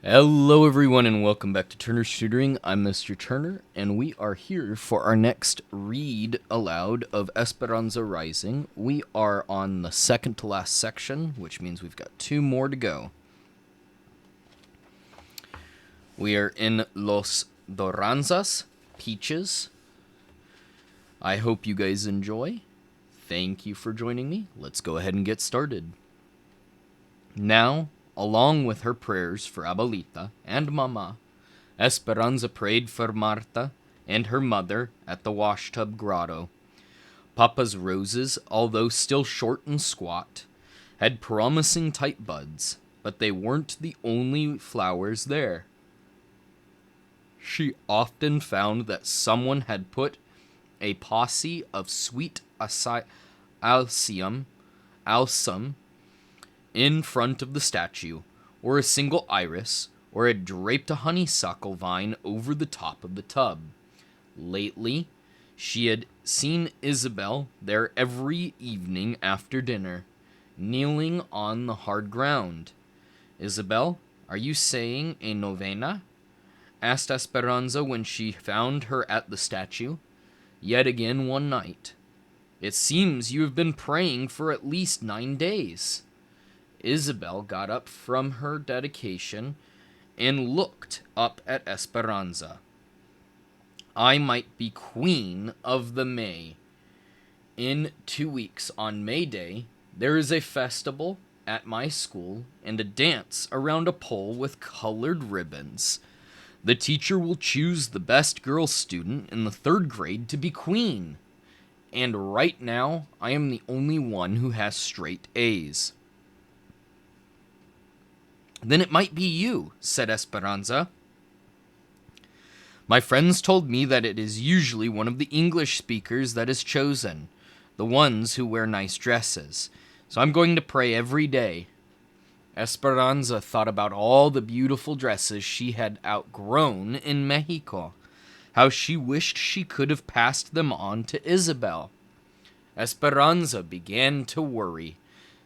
Hello everyone and welcome back to Turner's Tutoring. I'm Mr. Turner and we are here for our next read aloud of Esperanza Rising. We are on the second to last section, which means we've got two more to go. We are in Los Duraznos, Peaches. I hope you guys enjoy. Thank you for joining me. Let's go ahead and get started. Now, along with her prayers for Abuelita and Mama, Esperanza prayed for Marta and her mother at the washtub grotto. Papa's roses, although still short and squat, had promising tight buds, but they weren't the only flowers there. She often found that someone had put a posse of sweet alsum in front of the statue, or a single iris, or had draped a honeysuckle vine over the top of the tub. Lately, she had seen Isabel there every evening after dinner, kneeling on the hard ground. "Isabel, are you saying a novena?" asked Esperanza when she found her at the statue, yet again one night. "It seems you have been praying for at least 9 days. Isabel got up from her dedication and looked up at Esperanza. "I might be queen of the May. In 2 weeks on May Day, there is a festival at my school and a dance around a pole with colored ribbons. The teacher will choose the best girl student in the 3rd grade to be queen. And right now, I am the only one who has straight A's." "Then it might be you," said Esperanza. "My friends told me that it is usually one of the English speakers that is chosen, the ones who wear nice dresses. So I'm going to pray every day." Esperanza thought about all the beautiful dresses she had outgrown in Mexico, how she wished she could have passed them on to Isabel. Esperanza began to worry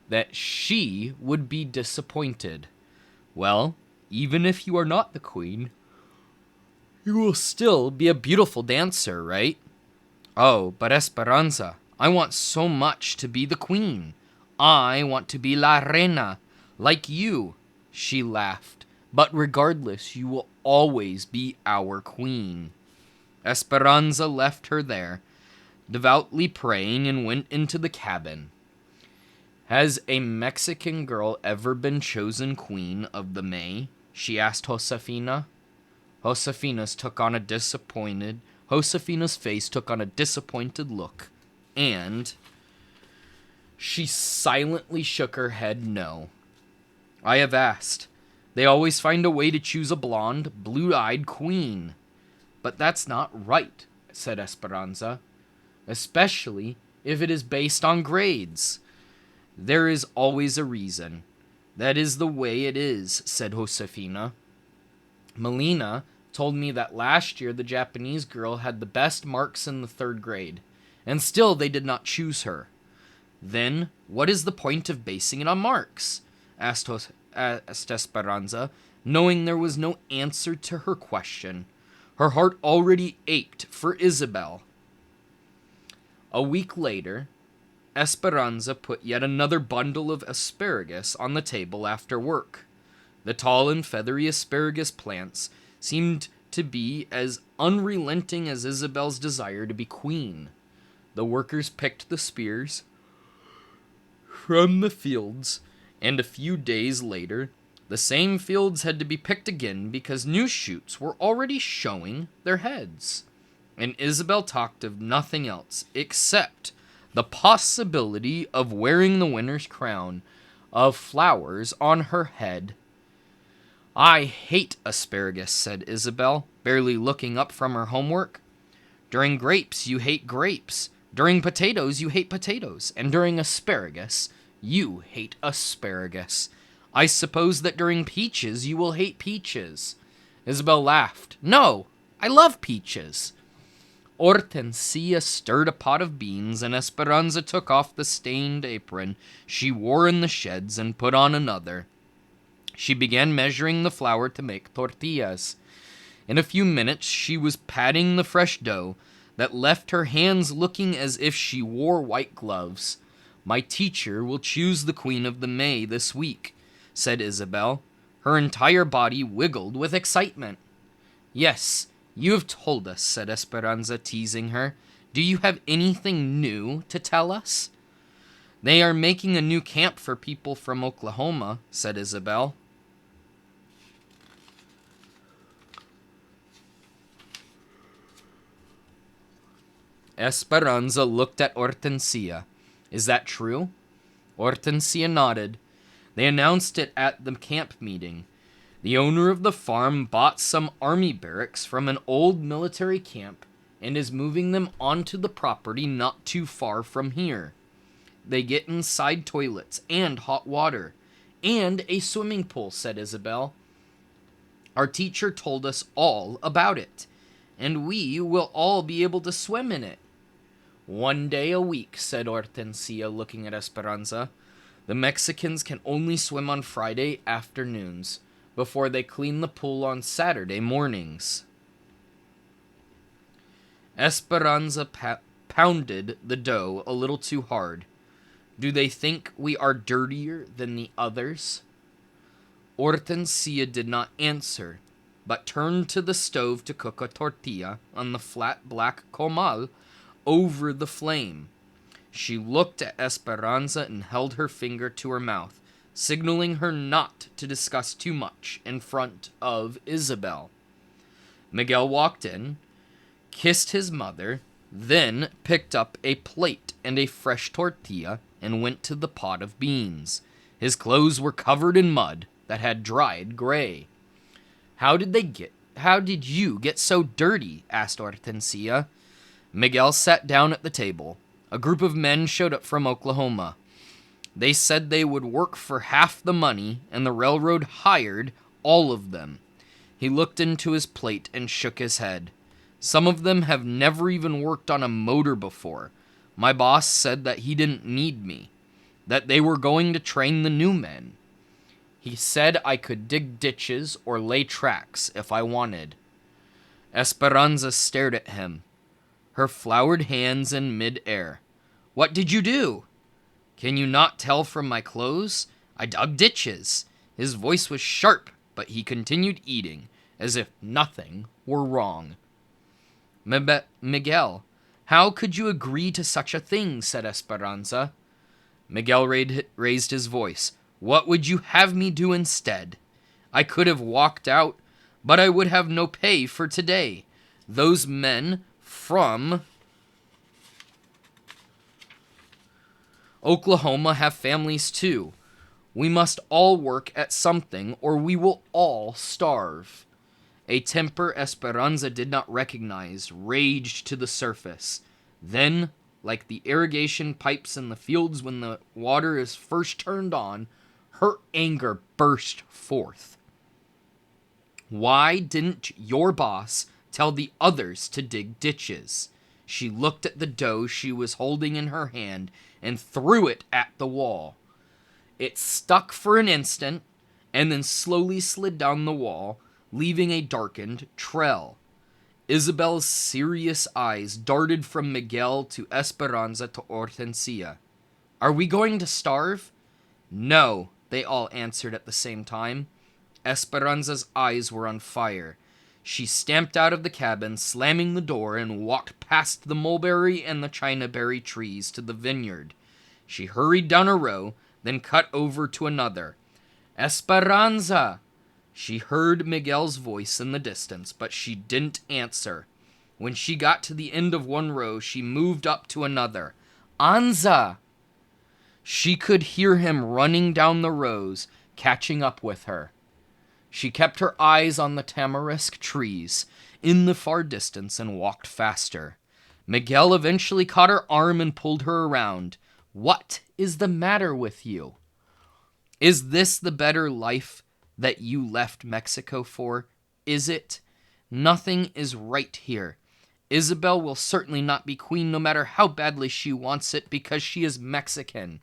that she would be disappointed. "Well, even if you are not the queen, you will still be a beautiful dancer, right?" "Oh, but Esperanza, I want so much to be the queen. I want to be la reina, like you." She laughed. "But regardless, you will always be our queen." Esperanza left her there, devoutly praying, and went into the cabin. "Has a Mexican girl ever been chosen queen of the May?" she asked Josefina. Josefina's face took on a disappointed look, and she silently shook her head no. "I have asked. They always find a way to choose a blonde, blue-eyed queen." "But that's not right," said Esperanza, "especially if it is based on grades." "There is always a reason. That is the way it is," said Josefina. "Melina told me that last year the Japanese girl had the best marks in the 3rd grade, and still they did not choose her." "Then what is the point of basing it on marks?" asked Esperanza, knowing there was no answer to her question. Her heart already ached for Isabel. A week later, Esperanza put yet another bundle of asparagus on the table after work. The tall and feathery asparagus plants seemed to be as unrelenting as Isabel's desire to be queen. The workers picked the spears from the fields, and a few days later, the same fields had to be picked again because new shoots were already showing their heads. And Isabel talked of nothing else except the possibility of wearing the winner's crown of flowers on her head. "I hate asparagus," said Isabel, barely looking up from her homework. "During grapes, you hate grapes. During potatoes, you hate potatoes. And during asparagus, you hate asparagus. I suppose that during peaches, you will hate peaches." Isabel laughed. "No, I love peaches." Hortensia stirred a pot of beans, and Esperanza took off the stained apron she wore in the sheds and put on another. She began measuring the flour to make tortillas. In a few minutes, she was patting the fresh dough that left her hands looking as if she wore white gloves. "My teacher will choose the Queen of the May this week," said Isabel. Her entire body wiggled with excitement. "Yes, you have told us," said Esperanza, teasing her. "Do you have anything new to tell us?" "They are making a new camp for people from Oklahoma," said Isabel. Esperanza looked at Hortensia. "Is that true?" Hortensia nodded. They announced it at the camp meeting. The owner of the farm bought some army barracks from an old military camp and is moving them onto the property not too far from here. They get inside toilets and hot water and a swimming pool, said Isabel. Our teacher told us all about it, and we will all be able to swim in it. "One day a week," said Hortensia, looking at Esperanza. "The Mexicans can only swim on Friday afternoons, before they clean the pool on Saturday mornings." Esperanza pounded the dough a little too hard. "Do they think we are dirtier than the others?" Hortensia did not answer, but turned to the stove to cook a tortilla on the flat black comal over the flame. She looked at Esperanza and held her finger to her mouth, signaling her not to discuss too much in front of Isabel. Miguel walked in, kissed his mother, then picked up a plate and a fresh tortilla and went to the pot of beans. His clothes were covered in mud that had dried gray. How did you get so dirty?" asked Hortensia. Miguel sat down at the table. A group of men showed up from Oklahoma. They said they would work for half the money, and the railroad hired all of them. He looked into his plate and shook his head. "Some of them have never even worked on a motor before. My boss said that he didn't need me, that they were going to train the new men. He said I could dig ditches or lay tracks if I wanted." Esperanza stared at him, her floured hands in mid-air. "What did you do?" "Can you not tell from my clothes? I dug ditches." His voice was sharp, but he continued eating, as if nothing were wrong. "Miguel, how could you agree to such a thing?" said Esperanza. Miguel raised his voice. "What would you have me do instead? I could have walked out, but I would have no pay for today. Those men from Oklahoma have families too. We must all work at something or we will all starve." A temper Esperanza did not recognize raged to the surface. Then, like the irrigation pipes in the fields when the water is first turned on, her anger burst forth. "Why didn't your boss tell the others to dig ditches?" She looked at the dough she was holding in her hand and threw it at the wall. It stuck for an instant and then slowly slid down the wall, leaving a darkened trail. Isabel's serious eyes darted from Miguel to Esperanza to Hortensia. "Are we going to starve?" "No," they all answered at the same time. Esperanza's eyes were on fire. She stamped out of the cabin, slamming the door, and walked past the mulberry and the chinaberry trees to the vineyard. She hurried down a row, then cut over to another. "Esperanza!" She heard Miguel's voice in the distance, but she didn't answer. When she got to the end of one row, she moved up to another. "Anza!" She could hear him running down the rows, catching up with her. She kept her eyes on the tamarisk trees in the far distance and walked faster. Miguel eventually caught her arm and pulled her around. "What is the matter with you? Is this the better life that you left Mexico for? Is it? Nothing is right here. Isabel will certainly not be queen no matter how badly she wants it because she is Mexican.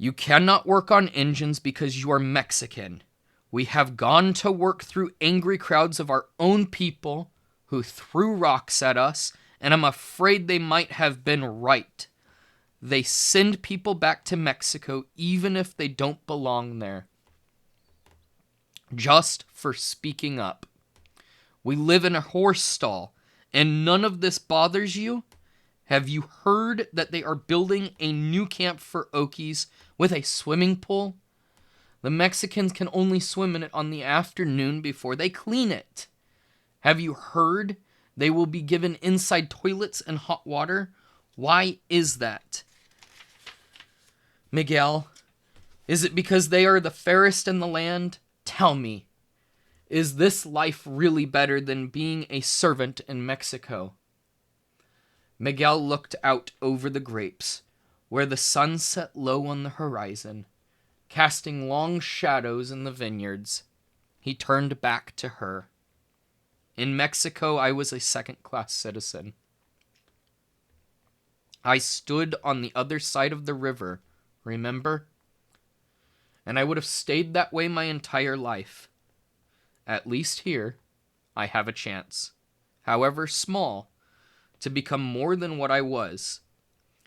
You cannot work on engines because you are Mexican. We have gone to work through angry crowds of our own people who threw rocks at us, and I'm afraid they might have been right. They send people back to Mexico even if they don't belong there. Just for speaking up. We live in a horse stall, and none of this bothers you? Have you heard that they are building a new camp for Okies with a swimming pool? The Mexicans can only swim in it on the afternoon before they clean it. Have you heard they will be given inside toilets and hot water? Why is that? Miguel, is it because they are the fairest in the land? Tell me, is this life really better than being a servant in Mexico? Miguel looked out over the grapes, where the sun set low on the horizon, casting long shadows in the vineyards. He turned back to her. In Mexico, I was a second-class citizen. I stood on the other side of the river, remember? And I would have stayed that way my entire life. At least here, I have a chance, however small, to become more than what I was.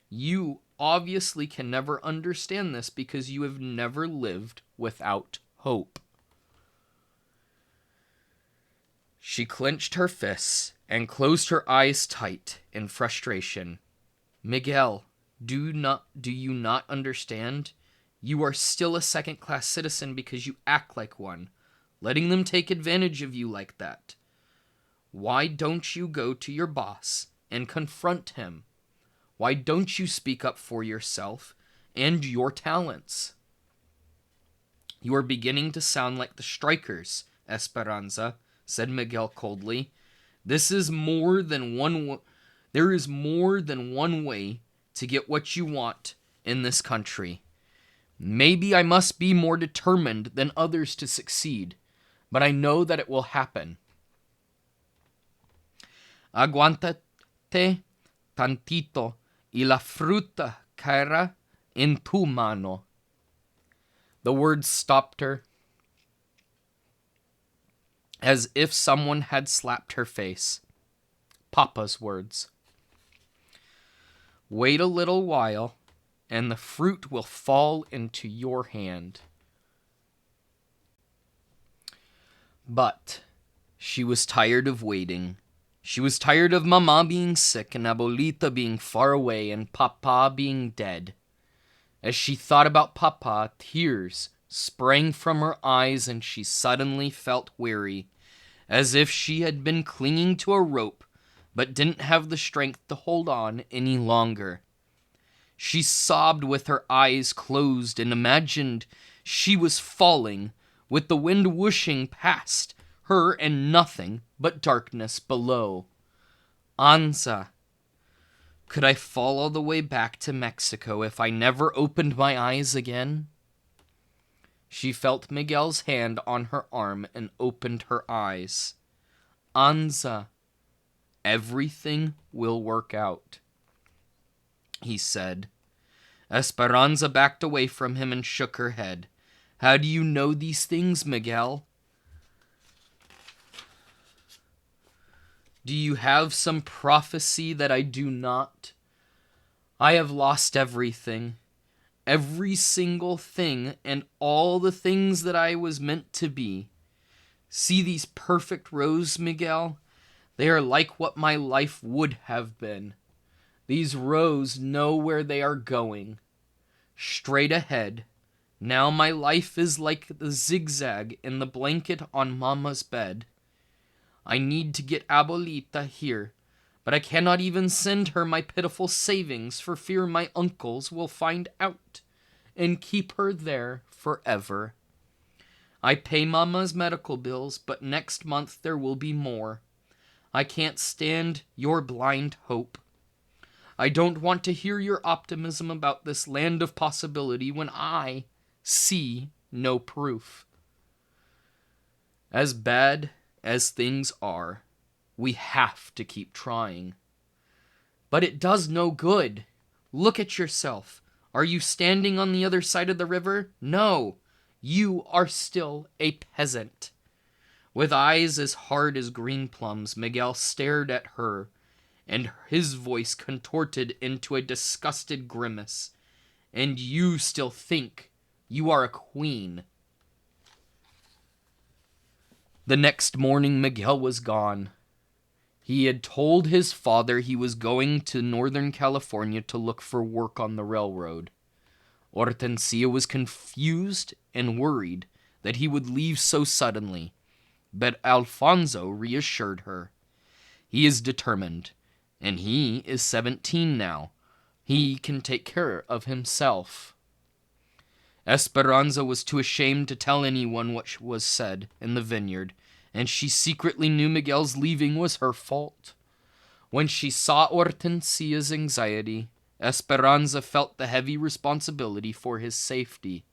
You obviously can never understand this because you have never lived without hope. She clenched her fists and closed her eyes tight in frustration. Miguel, do you not understand? You are still a second-class citizen because you act like one, letting them take advantage of you like that. Why don't you go to your boss and confront him? Why don't you speak up for yourself and your talents? You are beginning to sound like the strikers, Esperanza, said Miguel coldly. There is more than one way to get what you want in this country. Maybe I must be more determined than others to succeed, but I know that it will happen. Aguántate tantito y la fruta caerá en tu mano. The words stopped her, as if someone had slapped her face. Papa's words. Wait a little while, and the fruit will fall into your hand. But she was tired of waiting. She was tired of Mama being sick and Abuelita being far away and Papa being dead. As she thought about Papa, tears sprang from her eyes and she suddenly felt weary, as if she had been clinging to a rope but didn't have the strength to hold on any longer. She sobbed with her eyes closed and imagined she was falling, with the wind whooshing past her and nothing but darkness below. Anza, could I fall all the way back to Mexico if I never opened my eyes again? She felt Miguel's hand on her arm and opened her eyes. Anza, everything will work out, he said. Esperanza backed away from him and shook her head. How do you know these things, Miguel? Do you have some prophecy that I do not? I have lost everything. Every single thing and all the things that I was meant to be. See these perfect rows, Miguel? They are like what my life would have been. These rows know where they are going. Straight ahead. Now my life is like the zigzag in the blanket on Mama's bed. I need to get Abuelita here, but I cannot even send her my pitiful savings for fear my uncles will find out and keep her there forever. I pay Mama's medical bills, but next month there will be more. I can't stand your blind hope. I don't want to hear your optimism about this land of possibility when I see no proof. As bad as things are, we have to keep trying. But it does no good. Look at yourself. Are you standing on the other side of the river? No, you are still a peasant. With eyes as hard as green plums, Miguel stared at her, and his voice contorted into a disgusted grimace. And you still think you are a queen. The next morning, Miguel was gone. He had told his father he was going to Northern California to look for work on the railroad. Hortensia was confused and worried that he would leave so suddenly, but Alfonso reassured her. He is determined, and he is 17 now. He can take care of himself. Esperanza was too ashamed to tell anyone what was said in the vineyard, and she secretly knew Miguel's leaving was her fault. When she saw Hortensia's anxiety, Esperanza felt the heavy responsibility for his safety.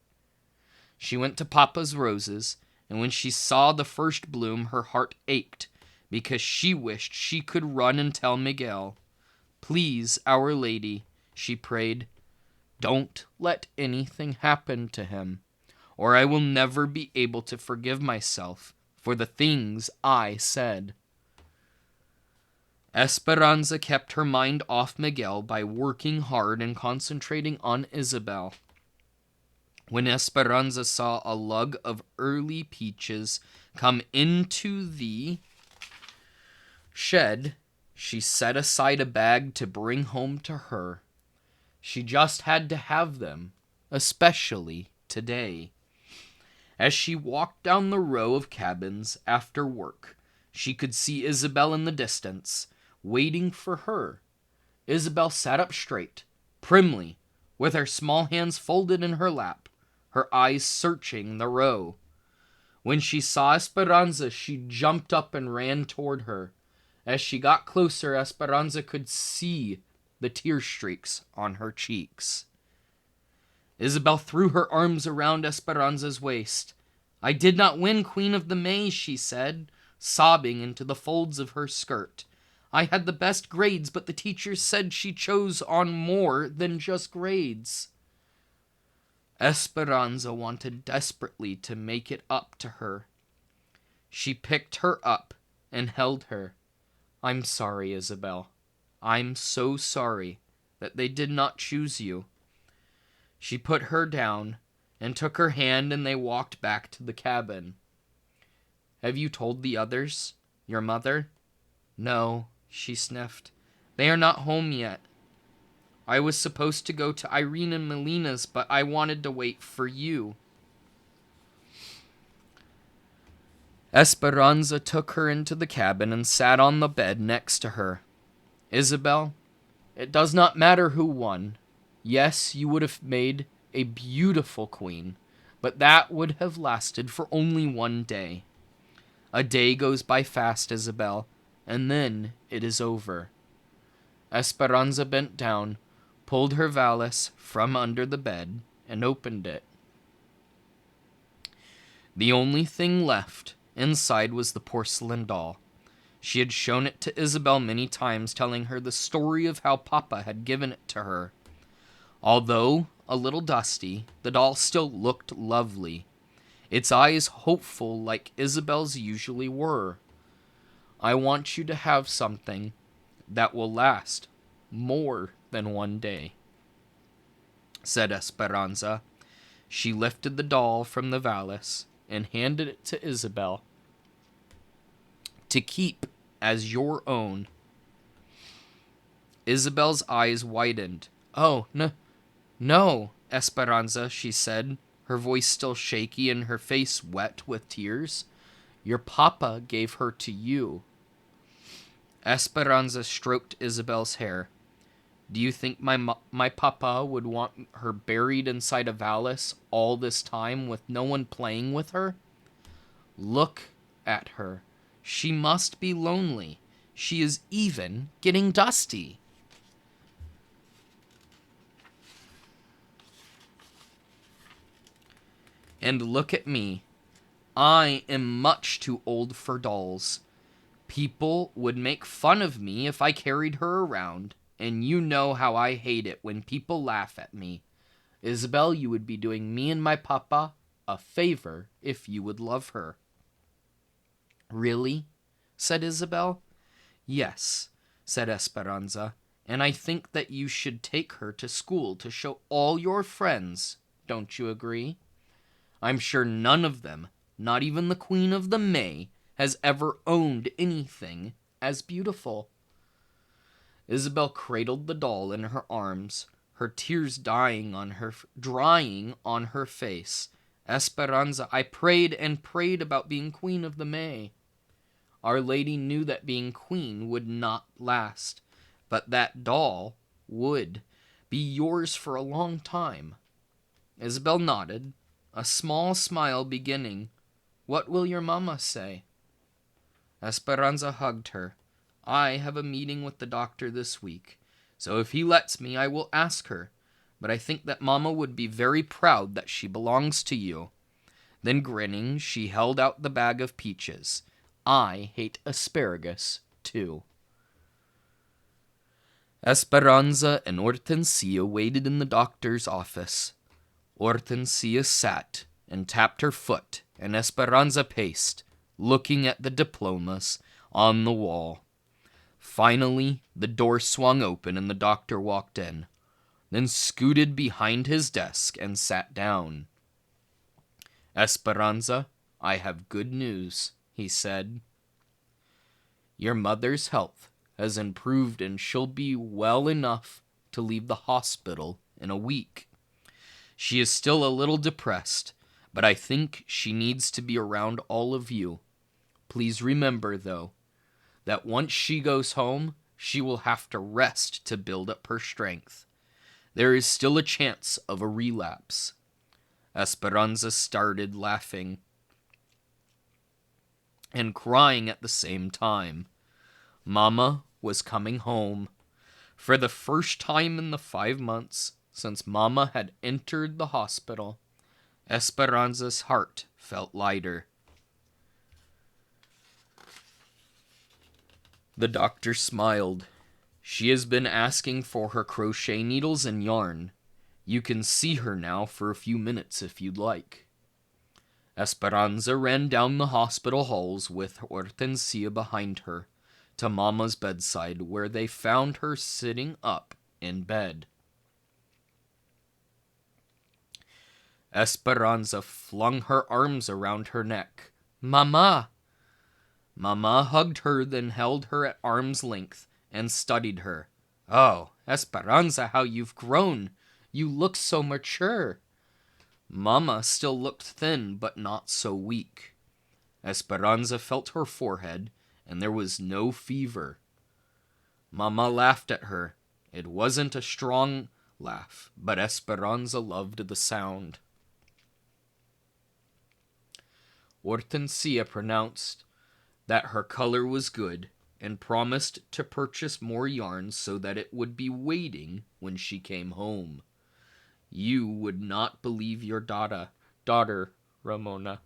She went to Papa's roses, and when she saw the first bloom, her heart ached, because she wished she could run and tell Miguel. "Please, Our Lady," she prayed, "don't let anything happen to him, or I will never be able to forgive myself for the things I said." Esperanza kept her mind off Miguel by working hard and concentrating on Isabel. When Esperanza saw a lug of early peaches come into the shed, she set aside a bag to bring home to her. She just had to have them, especially today. As she walked down the row of cabins after work, she could see Isabel in the distance, waiting for her. Isabel sat up straight, primly, with her small hands folded in her lap, her eyes searching the row. When she saw Esperanza, she jumped up and ran toward her. As she got closer, Esperanza could see the tear streaks on her cheeks. Isabel threw her arms around Esperanza's waist. "I did not win Queen of the May," she said, sobbing into the folds of her skirt. "I had the best grades, but the teacher said she chose on more than just grades." Esperanza wanted desperately to make it up to her. She picked her up and held her. "I'm sorry, Isabel. I'm so sorry that they did not choose you." She put her down and took her hand, and they walked back to the cabin. "Have you told the others? Your mother?" "No," she sniffed. "They are not home yet. I was supposed to go to Irene and Melina's, but I wanted to wait for you." Esperanza took her into the cabin and sat on the bed next to her. "Isabel, it does not matter who won. Yes, you would have made a beautiful queen, but that would have lasted for only one day. A day goes by fast, Isabel, and then it is over." Esperanza bent down, pulled her valise from under the bed, and opened it. The only thing left inside was the porcelain doll. She had shown it to Isabel many times, telling her the story of how Papa had given it to her. Although a little dusty, the doll still looked lovely, its eyes hopeful like Isabel's usually were. "I want you to have something that will last more than one day," said Esperanza. She lifted the doll from the valise and handed it to Isabel to keep as your own. Isabel's eyes widened. "Oh, no, Esperanza," she said, her voice still shaky and her face wet with tears. "Your papa gave her to you." Esperanza stroked Isabel's hair. "Do you think my papa would want her buried inside a valise all this time with no one playing with her? Look at her. She must be lonely. She is even getting dusty." "And look at me. I am much too old for dolls. People would make fun of me if I carried her around, and you know how I hate it when people laugh at me. Isabel, you would be doing me and my papa a favor if you would love her." "Really?" said Isabel. "Yes," said Esperanza, "and I think that you should take her to school to show all your friends. Don't you agree? I'm sure none of them, not even the Queen of the May, has ever owned anything as beautiful." Isabel cradled the doll in her arms, her tears drying on her face. "Esperanza, I prayed and prayed about being Queen of the May. Our Lady knew that being queen would not last, but that doll would be yours for a long time." Isabel nodded, a small smile beginning. "What will your mama say?" Esperanza hugged her. "I have a meeting with the doctor this week, so if he lets me, I will ask her, but I think that Mama would be very proud that she belongs to you." Then grinning, she held out the bag of peaches. "I hate asparagus, too." Esperanza and Hortensia waited in the doctor's office. Hortensia sat and tapped her foot, and Esperanza paced, looking at the diplomas on the wall. Finally, the door swung open and the doctor walked in, then scooted behind his desk and sat down. "Esperanza, I have good news," he said. "Your mother's health has improved and she'll be well enough to leave the hospital in a week. She is still a little depressed, but I think she needs to be around all of you. Please remember, though, that once she goes home, she will have to rest to build up her strength. There is still a chance of a relapse." Esperanza started laughing and crying at the same time. Mama was coming home. For the first time in the 5 months since Mama had entered the hospital, Esperanza's heart felt lighter. The doctor smiled. "She has been asking for her crochet needles and yarn. You can see her now for a few minutes if you'd like." Esperanza ran down the hospital halls with Hortensia behind her to Mama's bedside, where they found her sitting up in bed. Esperanza flung her arms around her neck. "Mama!" Mama hugged her, then held her at arm's length and studied her. "Oh, Esperanza, how you've grown! You look so mature." Mama still looked thin, but not so weak. Esperanza felt her forehead, and there was no fever. Mama laughed at her. It wasn't a strong laugh, but Esperanza loved the sound. Hortensia pronounced that her color was good, and promised to purchase more yarn so that it would be waiting when she came home. You would not believe your daughter, Ramona.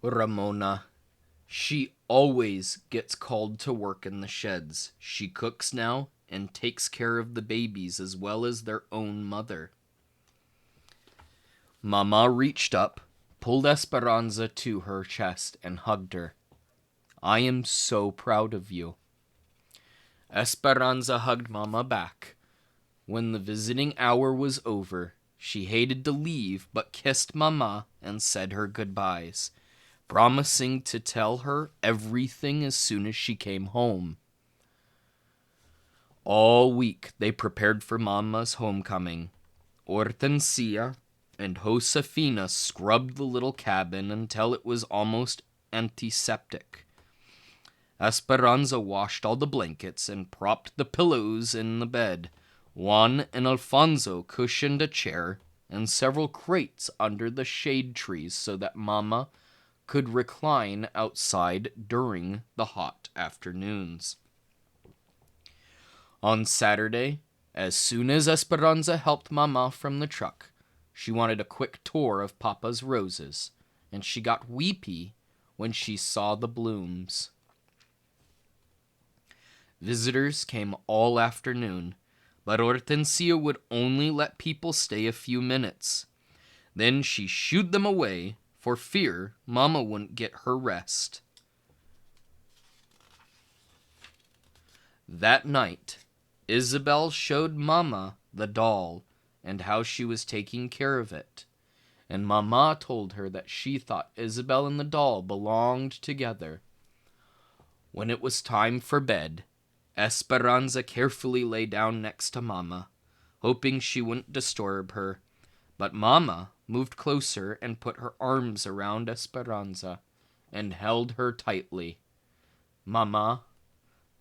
Ramona. She always gets called to work in the sheds. She cooks now and takes care of the babies as well as their own mother. Mama reached up, pulled Esperanza to her chest, and hugged her. "I am so proud of you." Esperanza hugged Mama back. When the visiting hour was over, she hated to leave, but kissed Mama and said her goodbyes, promising to tell her everything as soon as she came home. All week they prepared for Mama's homecoming. Hortensia and Josefina scrubbed the little cabin until it was almost antiseptic. Esperanza washed all the blankets and propped the pillows in the bed. Juan and Alfonso cushioned a chair and several crates under the shade trees so that Mama could recline outside during the hot afternoons. On Saturday, as soon as Esperanza helped Mama from the truck, she wanted a quick tour of Papa's roses, and she got weepy when she saw the blooms. Visitors came all afternoon. But Hortensia would only let people stay a few minutes. Then she shooed them away for fear Mama wouldn't get her rest. That night, Isabel showed Mama the doll and how she was taking care of it. And Mama told her that she thought Isabel and the doll belonged together. When it was time for bed, Esperanza carefully lay down next to Mama, hoping she wouldn't disturb her. But Mama moved closer and put her arms around Esperanza and held her tightly. "Mama,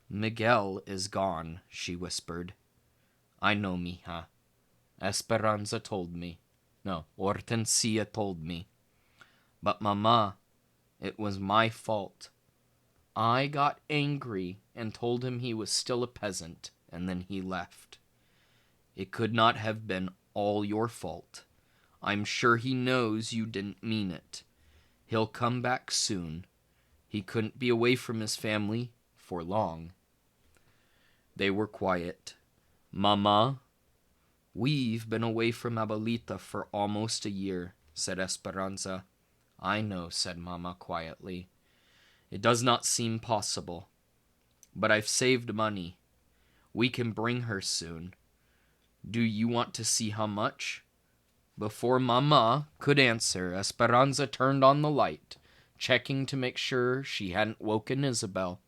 Miguel is gone," she whispered. "I know, mija. Esperanza told me. No, Hortensia told me. But Mama, it was my fault. I got angry and told him he was still a peasant, and then he left. It could not have been all your fault. I'm sure he knows you didn't mean it. He'll come back soon. He couldn't be away from his family for long." They were quiet. "Mama, we've been away from Abuelita for almost a year," said Esperanza. "I know," said Mama quietly. "It does not seem possible. But I've saved money. We can bring her soon. Do you want to see how much?" Before Mama could answer, Esperanza turned on the light, checking to make sure she hadn't woken Isabel.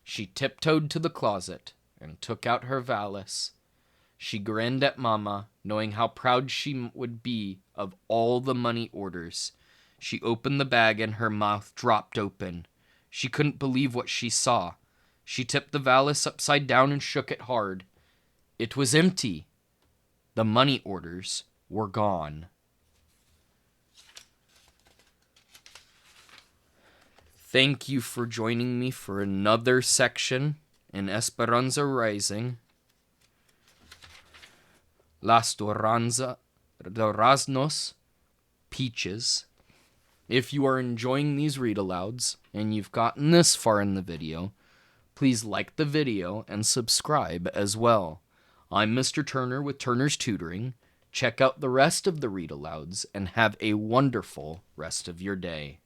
She tiptoed to the closet and took out her valise. She grinned at Mama, knowing how proud she would be of all the money orders. She opened the bag and her mouth dropped open. She couldn't believe what she saw. She tipped the valise upside down and shook it hard. It was empty. The money orders were gone. Thank you for joining me for another section in Esperanza Rising. Las Duraznos, Peaches. If you are enjoying these read-alouds and you've gotten this far in the video, please like the video and subscribe as well. I'm Mr. Turner with Turner's Tutoring. Check out the rest of the read-alouds and have a wonderful rest of your day.